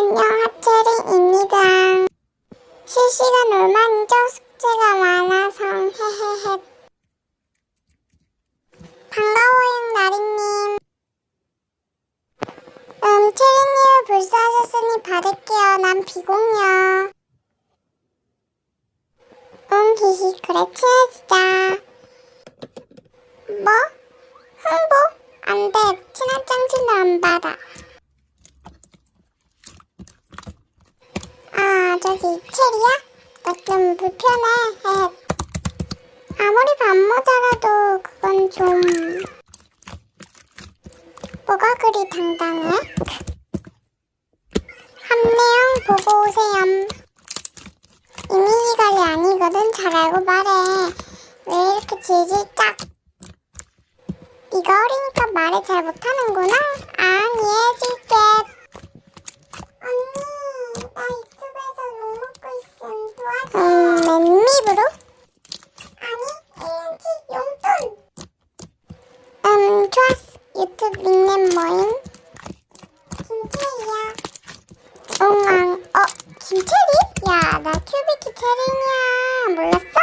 안녕, 하체린입니다. 실시간 얼마인죠? 숙제가 많아서 헤헤헤. 반가워요, 나리님. 체리님을 불사하셨으니 받을게요. 난 비공요. 히히, 그래, 친해지자. 뭐? 홍보? 안 돼, 친한 짱친도 안 받아. 아, 저기, 체리야? 나 좀 불편해. 헤헤. 아무리 밥 모자라도 그건 좀... 뭐가 그리 당당해? 함내영 보고 오세요. 이미지 관리 아니거든. 잘 알고 말해. 왜 이렇게 질질 짝? 네가 어리니까 말을 잘 못하는구나? 이해해줄게. 언니, 나 유튜브에서 욕 먹고 있음. 도와줘. 맨입으로? 아니, 1인치 용돈. 좋았어. 유튜브 닉네임 뭐임? 김체리야. 옹앙. 김체리? 야, 나 큐비키 체리냐. 몰랐어?